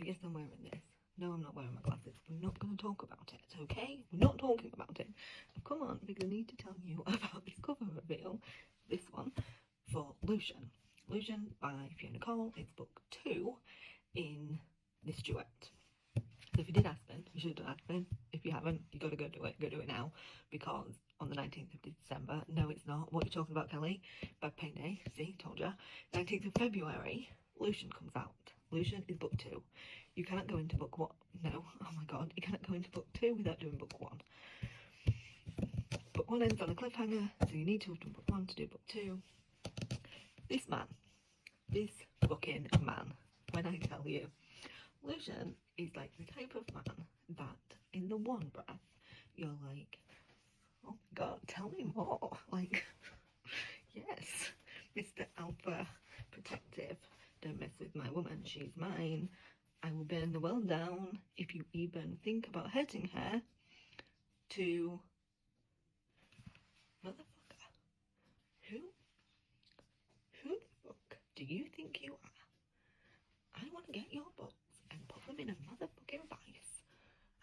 yes, I'm wearing this. No, I'm not wearing my glasses. We're not going to talk about it, okay? We're not talking about it. Come on, because I need to tell you about this cover reveal, this one, for Lucian. Lucian by Fiona Cole. It's book 2 in this duet. So if you did Aspen, you should have done Aspen. If you haven't, you got to go do it. Go do it now, because on the 19th of December, no it's not, what are you talking about, Kelly? Bad Pain Day, see, told ya. 19th of February, Lucian comes out. Lucian is book 2. You cannot go into book 1. No, oh my god, you cannot go into book 2 without doing book 1. Book 1 ends on a cliffhanger, so you need to have done book 1 to do book 2. This man, this fucking man, when I tell you, Lucian is like the type of man that in the one breath, you're like, oh my god, tell me more. Like, yes, Mr. Alpha Protective, don't mess with my woman, she's mine. I will burn the world down if you even think about hurting her. To motherfucker, who the fuck do you think you are? I want to get your books and put them in a motherfucking vice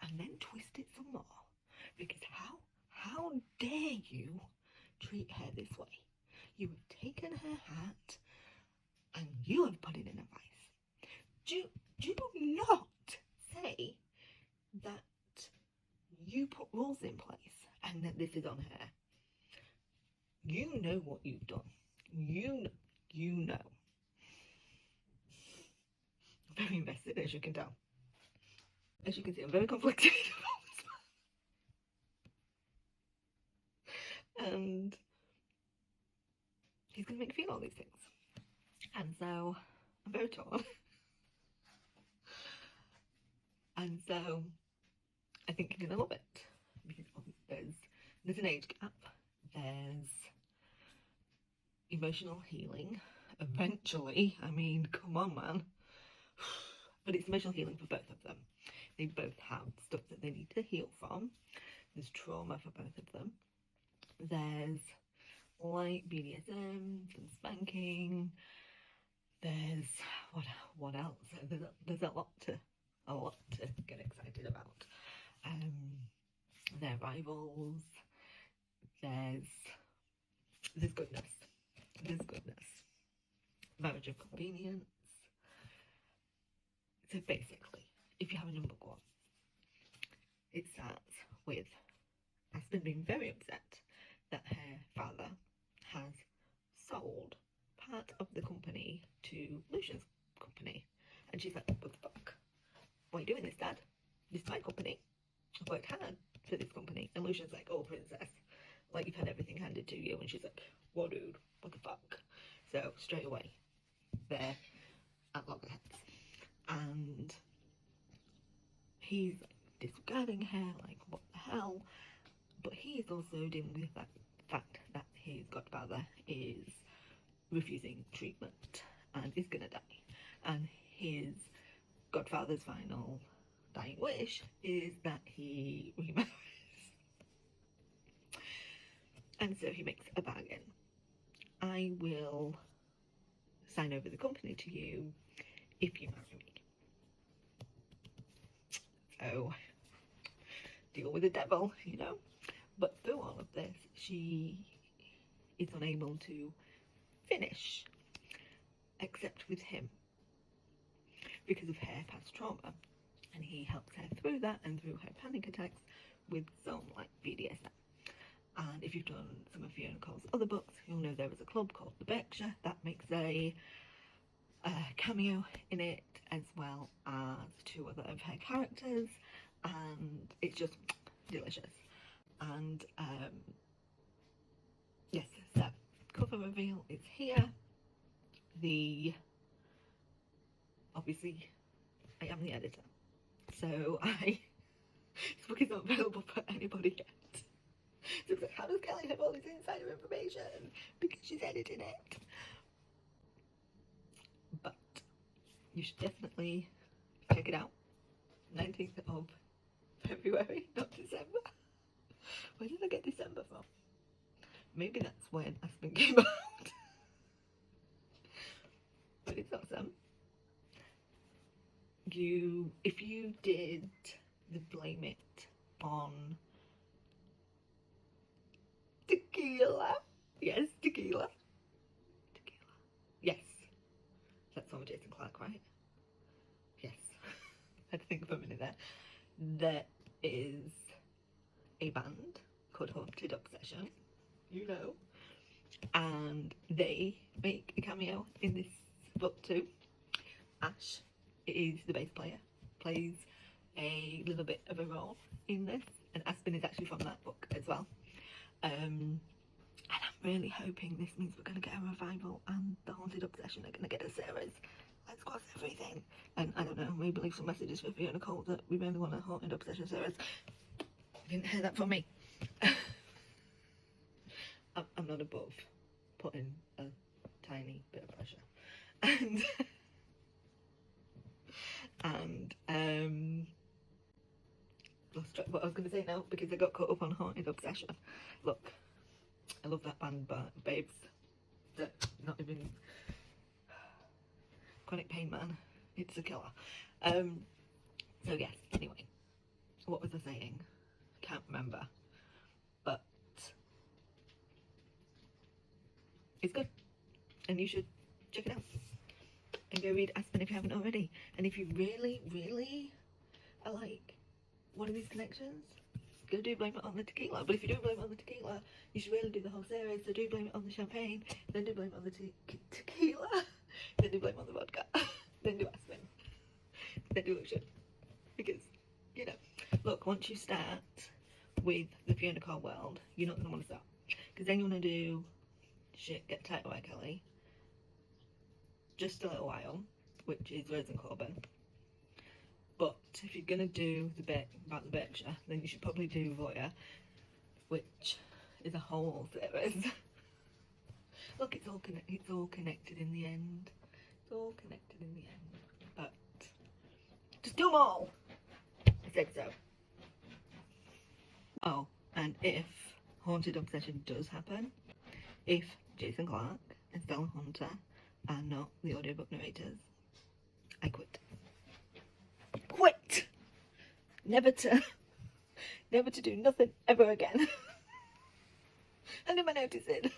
and then twist it some more, because how dare you treat her this way? You have taken her hat and you have put it in a vice. Do not say that you put rules in place and that this is on her. You know what you've done. You know. I'm very invested, as you can tell. As you can see, I'm very conflicted about this. And he's going to make me feel all these things. And so, I'm very torn. And so, I think you're going to love it. Because there's an age gap. There's emotional healing. Eventually, I mean, come on, man. But it's emotional healing for both of them. They both have stuff that they need to heal from. There's trauma for both of them. There's light BDSM, some spanking. There's what else? There's a lot to get excited about. They're rivals. There's goodness. There's goodness. Marriage of convenience. So basically, if you have a number 1, it starts with Aspen being very upset that her father has sold part of the company to Lucian's company. And she's like, what the fuck? Why are you doing this, Dad? This is my company. I've worked hard for this company. And Lucian's like, oh, princess, like you've had everything handed to you. And she's like, whoa, dude, what the fuck? So straight away, they're at loggerheads. And he's like disregarding her, like what the hell? But he's also dealing with that fact that his godfather is refusing treatment and is gonna die. And his godfather's final dying wish is that he remarries. And so he makes a bargain. I will sign over the company to you if you marry me. So, deal with the devil, you know. But through all of this, she is unable to finish, except with him, because of her past trauma. And he helps her through that and through her panic attacks with some like BDSM. And if you've done some of Fiona Cole's other books, you'll know there is a club called the Berkshire that makes a cameo in it, as well as 2 other of her characters, and it's just delicious. And yes, so cover reveal is here. Obviously I am the editor, so this book is not available for anybody yet. So it's like, how does Kelly have all this insider information? Because she's editing it. But you should definitely check it out. 19th of February, not December. Where did I get December from? Maybe that's when Aspen came out. But it's awesome. if you did the Blame It on Tequila, yes, Tequila, yes, that's on with Jason Clarke, right? Yes, I had to think for a minute there. There is a band called Haunted Obsession, you know, and they make a cameo in this book too. Ash is the bass player, plays a little bit of a role in this, and Aspen is actually from that book as well. And I'm really hoping this means we're going to get a revival and the Haunted Obsession are going to get a series. Let's cross everything. And I don't know, maybe leave some messages for Fiona Cole that we really want a Haunted Obsession series. You didn't hear that from me. I'm not above putting a tiny bit of pressure. And lost track what I was going to say now because I got caught up on Haunted Obsession. Look, I love that band, but babes, that not even Chronic Pain Man, it's a killer. So yes, anyway, what was I saying? Can't remember, but it's good, and you should check it out, and go read Aspen if you haven't already. And if you really, really are like, what are these connections? Go do Blame It on the Tequila. But if you do Blame It on the Tequila, you should really do the whole series. So do Blame It on the Champagne, then do Blame It on the Tequila, then do Blame It on the Vodka, then do Aspen, then do Lucian. Because, you know, look, once you start with the Fiona Cole world, you're not going to want to stop. Because then you want to do Shit Get Tight by Kelly, Just a Little While, which is Rose and Corbin. But if you're going to do the bit about the Berkshire, then you should probably do Voyeur, which is a whole series. Look, it's all connected in the end. It's all connected in the end. But just do them all. I said so. Oh, and if Haunted Obsession does happen, if Jason Clarke and Stella Hunter are not the audiobook narrators, I quit. Quit! Never to do nothing ever again. And in my notice it.